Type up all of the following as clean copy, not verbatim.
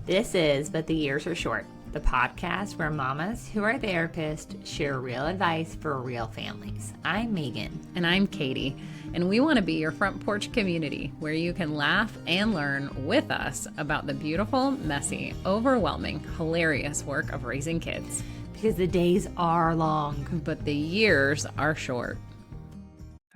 This is But the Years Are Short, the podcast where mamas who are therapists share real advice for real families. I'm Meagan. And I'm Katie, and we want to be your front porch community where you can laugh and learn with us about the beautiful, messy, overwhelming, hilarious work of raising kids. Because the days are long, but the years are short.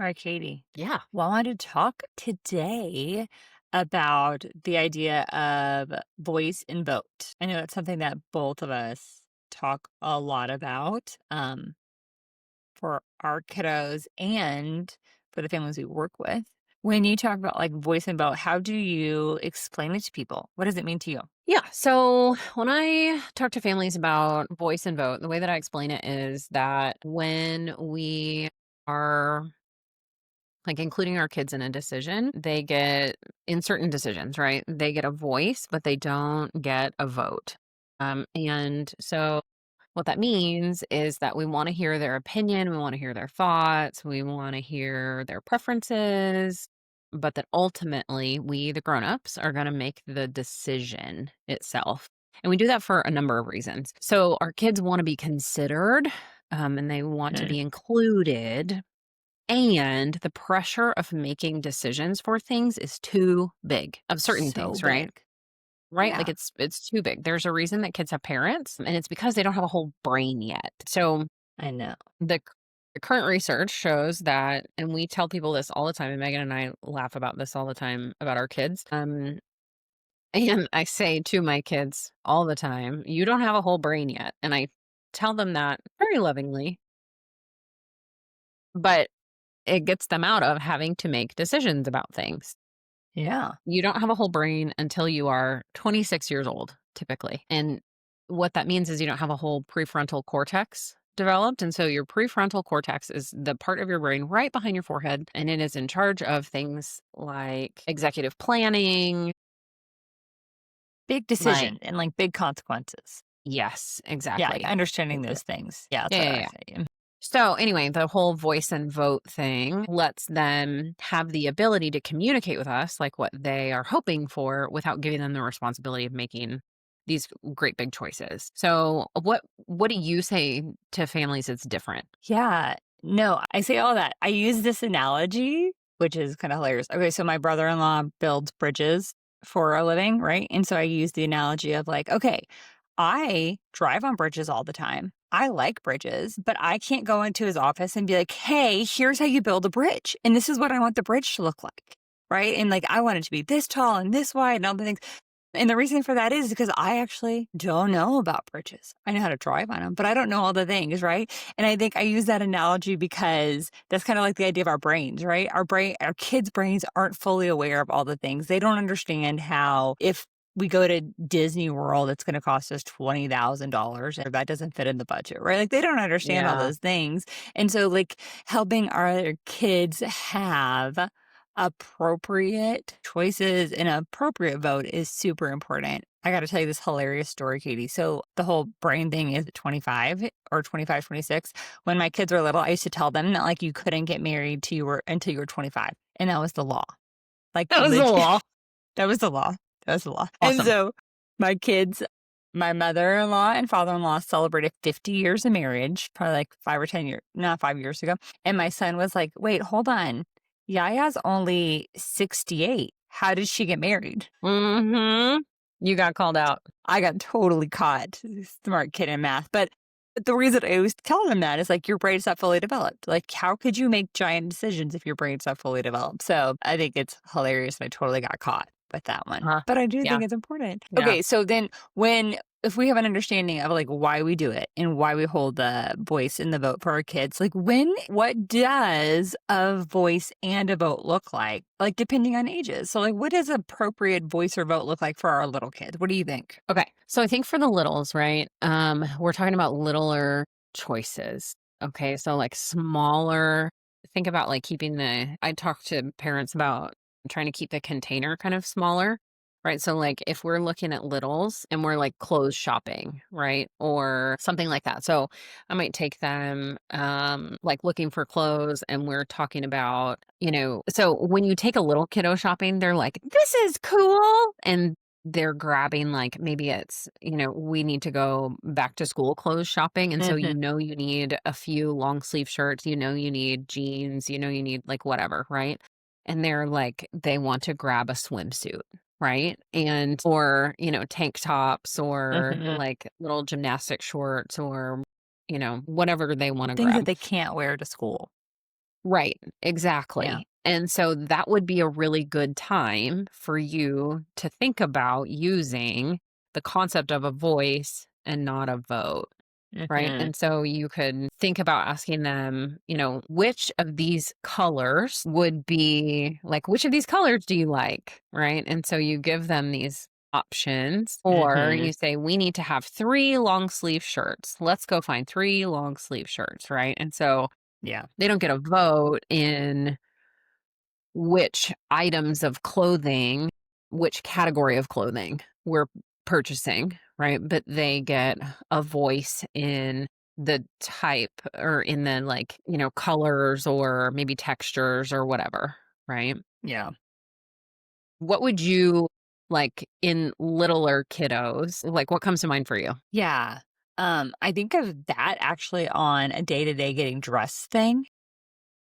All right, Katie. Yeah. Well, I wanted to talk today about the idea of voice and vote. I know that's something that both of us talk a lot about for our kiddos and for the families we work with. When you talk about like voice and vote, how do you explain it to people? What does it mean to you? Yeah. So when I talk to families about voice and vote, the way that I explain it is that when we are like including our kids in a decision, they get in certain decisions, right? They get a voice, but they don't get a vote. And so what that means is that we want to hear their opinion, we want to hear their thoughts, we want to hear their preferences, but that ultimately we, the grown-ups, are going to make the decision itself. And we do that for a number of reasons. So our kids want to be considered, and they want to be included. And the pressure of making decisions for things is too big of certain things, right? Right? Yeah. Like it's too big. There's a reason that kids have parents, and it's because they don't have a whole brain yet. So I know. the current research shows that, and we tell people this all the time, and Megan and I laugh about this all the time about our kids. And I say to my kids all the time, you don't have a whole brain yet. And I tell them that very lovingly. But it gets them out of having to make decisions about things. Yeah. You don't have a whole brain until you are 26 years old, typically. And what that means is you don't have a whole prefrontal cortex developed. And so your prefrontal cortex is the part of your brain right behind your forehead, and it is in charge of things like executive planning. Big decision and like big consequences. Yes, exactly. Yeah, like understanding those things. Yeah, that's what I say. So anyway, the whole voice and vote thing lets them have the ability to communicate with us like what they are hoping for without giving them the responsibility of making these great big choices. So what do you say to families that's different? Yeah, no, I say all that. I use this analogy, which is kind of hilarious. Okay, so my brother-in-law builds bridges for a living, right? And so I use the analogy of like, okay, I drive on bridges all the time. I like bridges, but I can't go into his office and be like, hey, here's how you build a bridge. And this is what I want the bridge to look like, right? And like, I want it to be this tall and this wide and all the things. And the reason for that is because I actually don't know about bridges. I know how to drive on them, but I don't know all the things, right? And I think I use that analogy because that's kind of like the idea of our brains, right? Our kids' brains aren't fully aware of all the things. They don't understand how if we go to Disney World, it's going to cost us $20,000 or that doesn't fit in the budget, right? Like they don't understand all those things. And so like helping our kids have appropriate choices and appropriate vote is super important. I got to tell you this hilarious story, Katie. So the whole brain thing is at 25 or 25, 26. When my kids were little, I used to tell them that like you couldn't get married until you were 25. And that was the law. Like that was the law. That was the law. That was the law. Awesome. And so my kids, my mother-in-law and father-in-law celebrated 50 years of marriage, probably like 5 or 10 years, not 5 years ago. And my son was like, wait, hold on. Yaya's only 68. How did she get married? Mm-hmm. You got called out. I got totally caught. Smart kid in math. But the reason I always tell them that is like your brain's not fully developed. Like how could you make giant decisions if your brain's not fully developed? So I think it's hilarious. And I totally got caught with that one. But I do think it's important. Yeah. Okay, so then if we have an understanding of like why we do it and why we hold the voice and the vote for our kids, like what does a voice and a vote look like depending on ages? So like what does appropriate voice or vote look like for our little kids? What do you think? Okay. So I think for the littles, right? We're talking about littler choices. Okay. So like smaller, think about like I talk to parents about trying to keep the container kind of smaller, right? So like if we're looking at littles and we're like clothes shopping, right? Or something like that. So I might take them like looking for clothes and we're talking about, so when you take a little kiddo shopping, they're like, this is cool. And they're grabbing, like, maybe it's, we need to go back to school clothes shopping. And so, Mhm. you need a few long sleeve shirts, you need jeans, you need like whatever, right? And they're like, they want to grab a swimsuit, right? And, or, tank tops or Mhm. like little gymnastic shorts or, whatever they want to Things that grab. they can't wear to school. Right, Yeah. exactly. And so that would be a really good time for you to think about using the concept of a voice and not a vote, right? Mhm. And so you could think about asking them, which of these colors would be like, which of these colors do you like? Right. And so you give them these options, or Mhm. you say, we need to have 3 long sleeve shirts. Let's go find 3 long sleeve shirts. Right. And so Yeah. they don't get a vote in which items of clothing, which category of clothing we're purchasing, right? But they get a voice in the type or in the like, colors or maybe textures or whatever, right? Yeah. What would you like in littler kiddos? Like what comes to mind for you? Yeah. I think of that actually on a day-to-day getting dressed thing.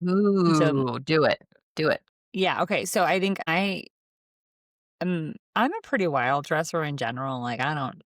And so Ooh, do it. Do it. yeah, okay. So I think I'm a pretty wild dresser in general. Like I don't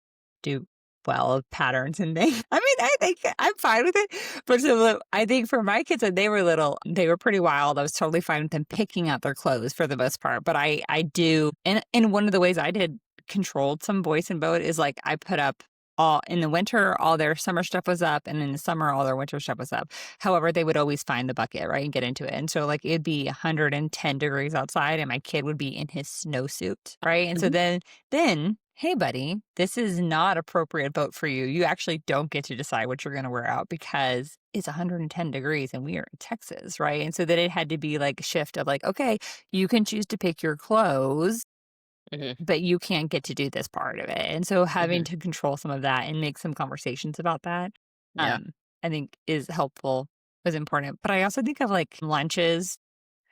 do well with patterns and things. I mean, I think I'm fine with it. But I think for my kids when they were little, they were pretty wild. I was totally fine with them picking out their clothes for the most part. But I do and one of the ways I did controlled some voice and vote is like I put up all in the winter, all their summer stuff was up, and in the summer, all their winter stuff was up. However, they would always find the bucket, right, and get into it. And so, like, it'd be 110 degrees outside, and my kid would be in his snowsuit, right? And so Mhm. then, hey, buddy, this is not appropriate boat for you. You actually don't get to decide what you're going to wear out because it's 110 degrees and we are in Texas, right? And so then it had to be like a shift of like, okay, you can choose to pick your clothes, Mhm. but you can't get to do this part of it. And so having Mhm. to control some of that and make some conversations about that, Yeah. I think is helpful, is important. But I also think of like lunches.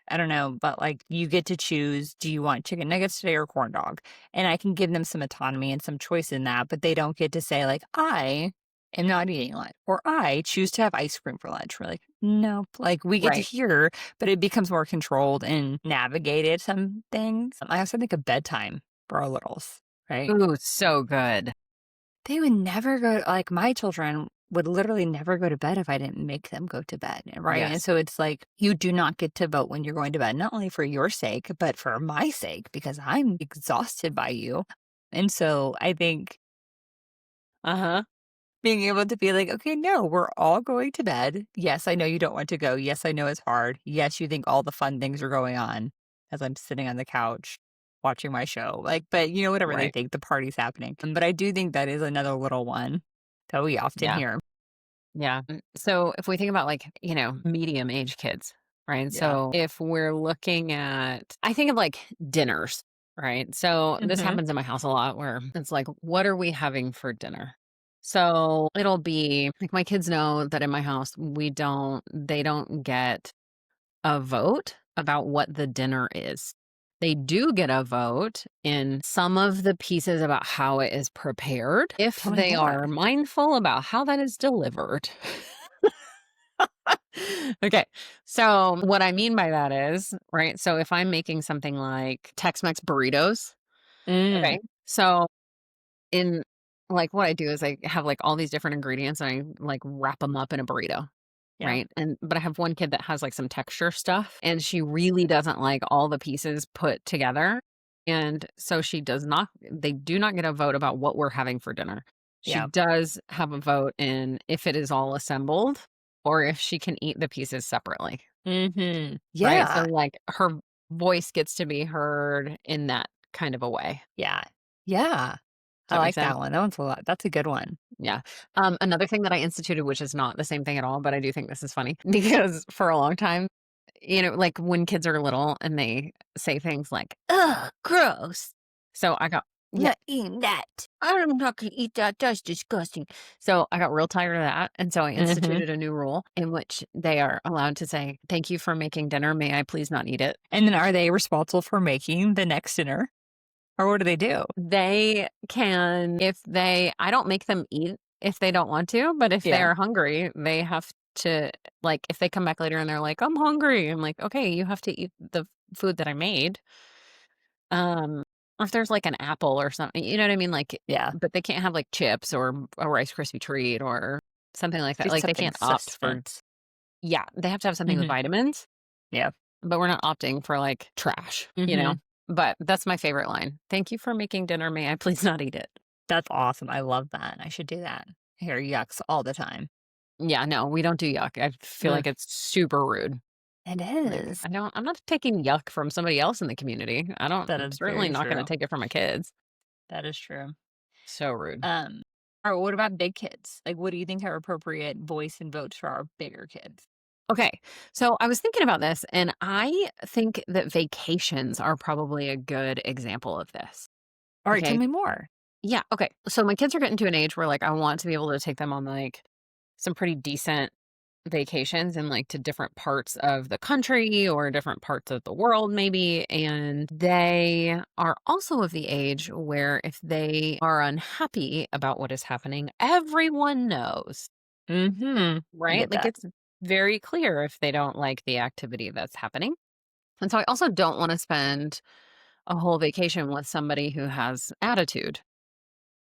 I don't know, but like you get to choose, do you want chicken nuggets today or corn dog? And I can give them some autonomy and some choice in that, but they don't get to say like, I am not eating lunch or I choose to have ice cream for lunch. We're like, no, like we get to Right. hear, but it becomes more controlled and navigated some things. I also think of bedtime for our littles, right? Ooh, so good. They would never go like, my children would literally never go to bed if I didn't make them go to bed, right? And Yes. so it's like, you do not get to vote when you're going to bed, not only for your sake, but for my sake, because I'm exhausted by you. And so I think Uh-huh. being able to be like, okay, no, we're all going to bed. Yes, I know you don't want to go. Yes, I know it's hard. Yes, you think all the fun things are going on as I'm sitting on the couch watching my show. Like, but whatever they Right. think, the party's happening. But I do think that is another little one that we often Yeah. hear. Yeah. So if we think about like, medium age kids, right? Yeah. So if we're looking at, I think of like dinners, right? So this Mhm. happens in my house a lot where it's like, what are we having for dinner? So it'll be like my kids know that in my house, they don't get a vote about what the dinner is. They do get a vote in some of the pieces about how it is prepared if Tell me they more. are mindful about how that is delivered. Okay. So, what I mean by that is, right? So, if I'm making something like Tex Mex burritos, Mm. okay. So, in like what I do is I have like all these different ingredients and I like wrap them up in a burrito. Yeah. Right. But I have one kid that has like some texture stuff and she really doesn't like all the pieces put together. And so they do not get a vote about what we're having for dinner. She Yeah. does have a vote in if it is all assembled or if she can eat the pieces separately. Mhm. Right. So Yeah. like her voice gets to be heard in that kind of a way. Yeah. Yeah. Does I that make like sense? that one. That one's a lot. That's a good one. Yeah. Another thing that I instituted, which is not the same thing at all, but I do think this is funny because for a long time, like when kids are little and they say things like, ugh, gross. So I got, I'm yeah, not eating that. I'm not going to eat that. That's disgusting. So I got real tired of that. And so I Mhm. instituted a new rule in which they are allowed to say, thank you for making dinner. May I please not eat it? And then are they responsible for making the next dinner? Or what do they do? They can, I don't make them eat if they don't want to, but if they Yeah. are hungry, they have to, like, if they come back later and they're like, I'm hungry, I'm like, okay, you have to eat the food that I made. Or if there's like an apple or something, you know what I mean? Like, Yeah. but they can't have like chips or a Rice Krispie treat or something like that. Just Like they something can't opt for, sustenance. yeah, they have to have something with Mhm. vitamins, Yeah. but we're not opting for like trash, you know? Mhm. But that's my favorite line. Thank you for making dinner. May I please not eat it? That's awesome. I love that. I should do that. I hear yucks all the time. Yeah, no, we don't do yuck. I feel Ugh, like it's super rude. it Like, is. I'm not taking yuck from somebody else in the community. That I'm is certainly very not going to true. take it from my kids. That is true. So rude. Um, or what about big kids? Like, what do you think are appropriate voice and votes for our bigger kids? Okay. So I was thinking about this and I think that vacations are probably a good example of this. All right, tell Okay. me more. Yeah. Okay. So my kids are getting to an age where like I want to be able to take them on like some pretty decent vacations and like to different parts of the country or different parts of the world, maybe. And they are also of the age where if they are unhappy about what is happening, everyone knows, Mm-hmm. I right? get Like that. it's very clear if they don't like the activity that's happening. And so I also don't want to spend a whole vacation with somebody who has attitude.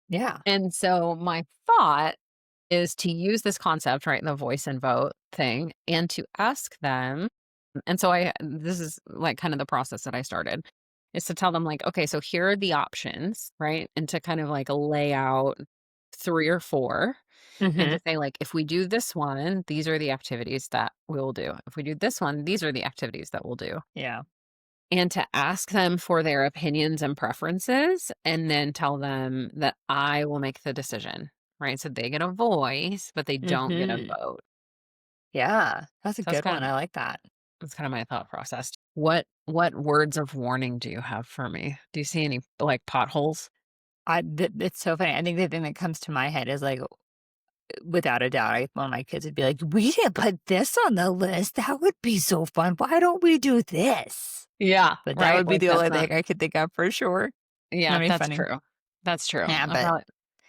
Yeah. And so my thought is to use this concept, right, the voice and vote thing, and to ask them. And so this is like kind of the process that I started is to tell them, like, okay, so here are the options, right? And to kind of like lay out three or four and Mm-hmm. to say, like, if we do this one, these are the activities that we will do. If we do this one, these are the activities that we'll do. Yeah. And to ask them for their opinions and preferences, and then tell them that I will make the decision, right? So they get a voice, but they don't get a Mm-hmm. vote. Yeah. That's a So that's good kind one. of I like that. that's kind of my thought process. What words of warning do you have for me? Do you see any like potholes? It's so funny. I think the thing that comes to my head is like, without a doubt, one of my kids would be like, "We didn't put this on the list. That would be so fun. Why don't we do this?" Yeah, But that right. would be Like the that's only not. thing I could think of for sure. Yeah, That'd be that's funny. true. That's true. Yeah, I but probably.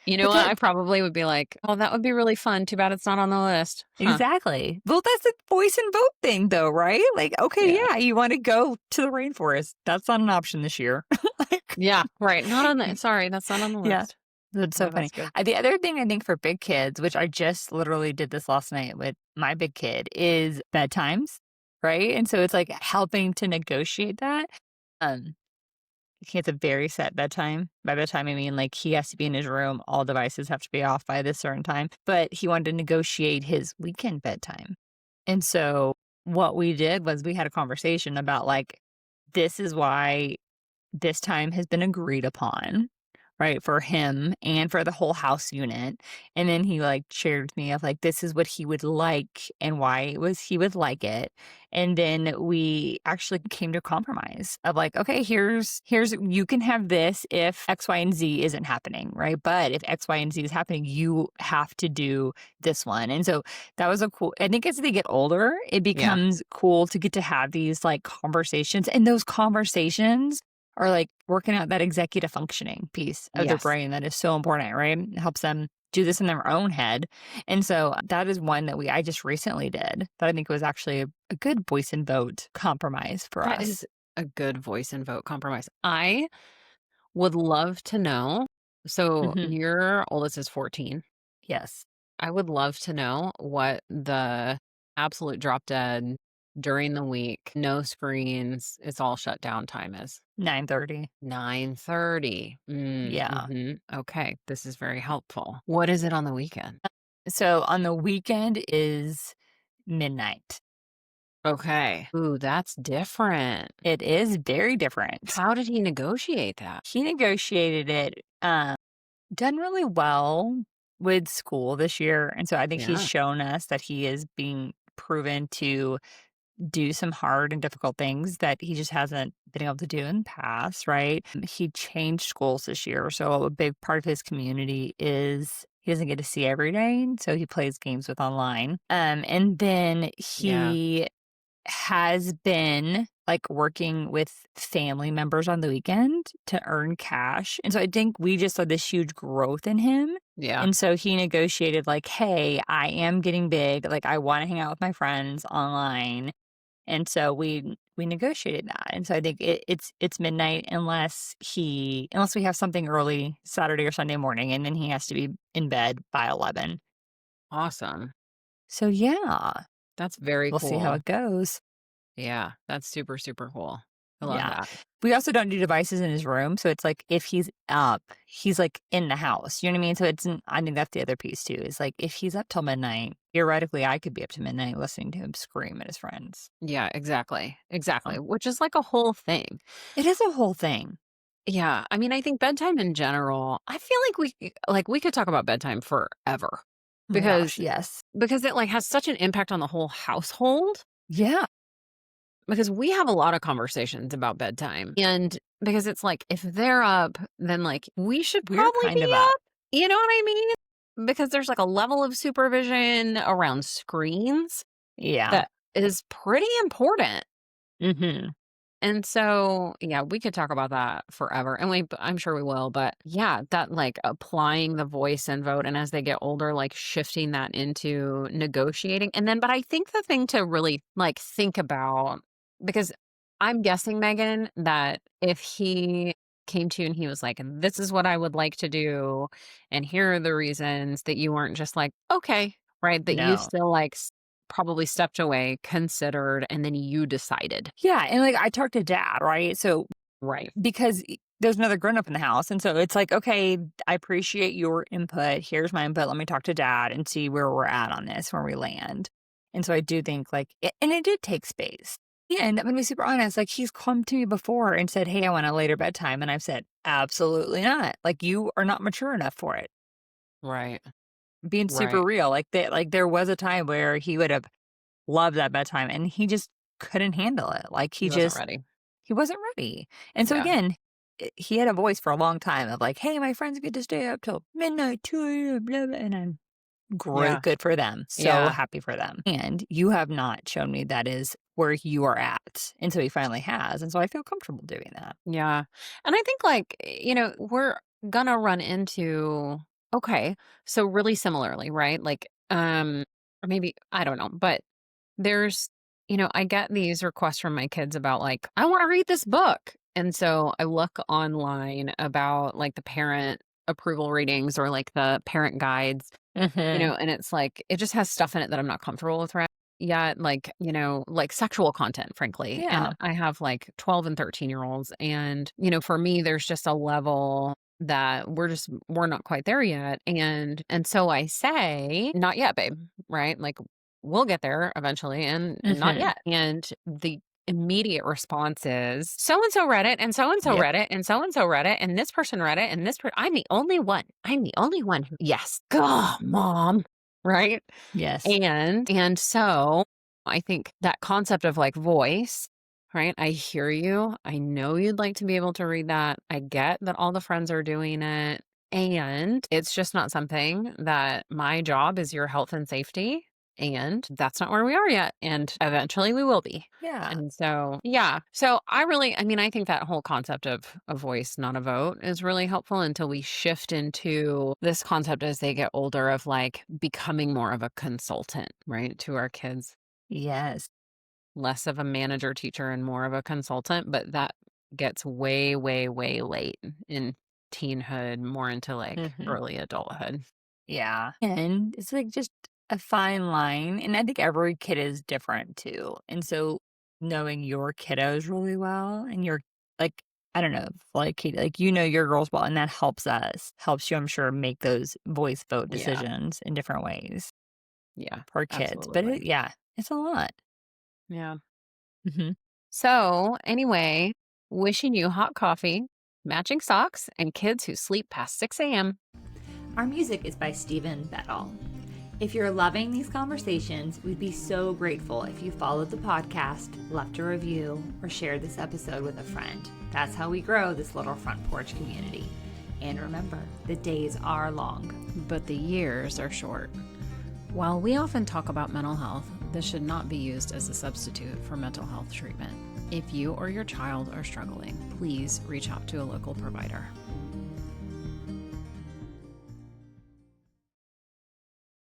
You know but what? that I probably would be like, oh, that would be really fun. Too bad it's not on the list. Huh. exactly. Well, that's the voice and vote thing, though, right? Like, okay, Yeah. yeah, you want to go to the rainforest. That's not an option this year. Like, Yeah. Right. Not on the. Sorry, that's not on the yeah, list. that's so No, funny. that's good. The other thing I think for big kids, which I just literally did this last night with my big kid, is bedtimes, right? And so it's like helping to negotiate that. Um, he has a very set bedtime. By bedtime, I mean like he has to be in his room. All devices have to be off by this certain time. But he wanted to negotiate his weekend bedtime. And so what we did was we had a conversation about like, this is why this time has been agreed upon, right, for him and for the whole house unit. And then he like shared with me of like this is what he would like and why it was he would like it. And then we actually came to a compromise of like, okay, here's you can have this if X, Y, and Z isn't happening, right? But if X, Y, and Z is happening, you have to do this one. And so that was a cool I think as they get older, it Yeah. becomes cool to get to have these like conversations. And those conversations are like working out that executive functioning piece of their Yes. brain that is so important, right? It helps them do this in their own head. And so that is one that I just recently did that I think was actually a good voice and vote compromise for That us. is a good voice and vote compromise. I would love to know. So Hmm. your oldest is 14. Yes. I would love to know what the absolute drop dead during the week, no screens, it's all shut down time is. 9:30. 9:30. Yeah. Okay, this is very helpful. What is it on the weekend? So on the weekend is midnight. Okay. Ooh, that's different. It is very different. How did he negotiate that? He negotiated it, done really well with school this year. And so I think he's Yeah. shown us that he is being proven to do some hard and difficult things that he just hasn't been able to do in the past, right? He changed schools this year. So a big part of his community is he doesn't get to see every day. So he plays games with online. And then Yeah. he has been like working with family members on the weekend to earn cash. And so I think we just saw this huge growth in him. Yeah. And so he negotiated like, hey, I am getting big. Like I want to hang out with my friends online. And so we negotiated that. And so I think it's midnight unless we have something early Saturday or Sunday morning, and then he has to be in bed by 11. Awesome. So yeah, That's very we'll cool. see how it goes. Yeah, that's super, super cool. I love Yeah. that. We also don't do devices in his room. So it's like if he's up, he's like in the house. You know what I mean? So I think that's the other piece too. Is like if he's up till midnight, theoretically I could be up to midnight listening to him scream at his friends. Yeah, exactly. Exactly. Which is like a whole thing. It is a whole thing. Yeah. I mean, I think bedtime in general, I feel like we could talk about bedtime forever because Yes. it like has such an impact on the whole household. Yeah. Because we have a lot of conversations about bedtime. And because it's like, if they're up, then like we should We're probably kind be of up. up. You know what I mean? Because there's like a level of supervision around screens Yeah. that is pretty important. Mm-hmm. And so, yeah, we could talk about that forever. And I'm sure we will. But yeah, that like applying the voice and vote. And as they get older, like shifting that into negotiating. And then, but I think the thing to really like think about, because I'm guessing, Meagan, that if he came to you and he was like, this is what I would like to do, and here are the reasons, that you weren't just like, okay, right? That you No. still like probably stepped away, considered, and then you decided. Yeah. And like I talked to Dad, right? So Right. because there's another grown up in the house. And so it's like, okay, I appreciate your input. Here's my input. Let me talk to Dad and see where we're at on this, where we land. And so I do think like, and it did take space. And I'm going to be super honest. Like he's come to me before and said, hey, I want a later bedtime. And I've said, absolutely not. Like you are not mature enough for it. Right. Being super Right. real. Like there was a time where he would have loved that bedtime and he just couldn't handle it. Like He wasn't ready. he wasn't ready. And so Yeah. again, he had a voice for a long time of like, hey, my friends get to stay up till midnight, 2 a.m., blah, blah. And I'm great, Yeah. good for them. So Yeah. happy for them. And you have not shown me that is where you are at. And so he finally has. And so I feel comfortable doing that. Yeah. And I think like, we're gonna run into, okay, so really similarly, right? Like, or maybe, I don't know, but there's, I get these requests from my kids about like, I want to read this book. And so I look online about like the parent approval ratings or like the parent guides, and it's like, it just has stuff in it that I'm not comfortable with yet, like, like sexual content, frankly. Yeah. And I have like 12 and 13-year-olds. And, for me, there's just a level that we're not quite there yet. And so I say, not yet, babe, right? Like we'll get there eventually and not yet. And the immediate response is so-and-so read it and so-and-so Yep. read it and so-and-so read it and this person read it and I'm the only one. Yes. God, Mom. Right. Yes. And so I think that concept of like voice, right? I hear you. I know you'd like to be able to read that. I get that all the friends are doing it. And it's just not something that my job is your health and safety. And that's not where we are yet. And eventually we will be. Yeah. And so, yeah. So I think that whole concept of a voice, not a vote is really helpful until we shift into this concept as they get older of like becoming more of a consultant, right? To our kids, Yes. less of a manager teacher and more of a consultant. But that gets way, way, way late in teenhood, more into like early adulthood. Yeah. And it's like just a fine line. And I think every kid is different too. And so knowing your kiddos really well and you're like, I don't know, like your girls well, and that helps you, I'm sure, make those voice vote Yeah. decisions in different ways Yeah. for kids. Absolutely. But it's a lot. Yeah. Mm-hmm. So anyway, wishing you hot coffee, matching socks, and kids who sleep past 6 a.m. Our music is by Stephen Bedall. If you're loving these conversations, we'd be so grateful if you followed the podcast, left a review, or shared this episode with a friend. That's how we grow this little front porch community. And remember, the days are long, but the years are short. While we often talk about mental health, this should not be used as a substitute for mental health treatment. If you or your child are struggling, please reach out to a local provider.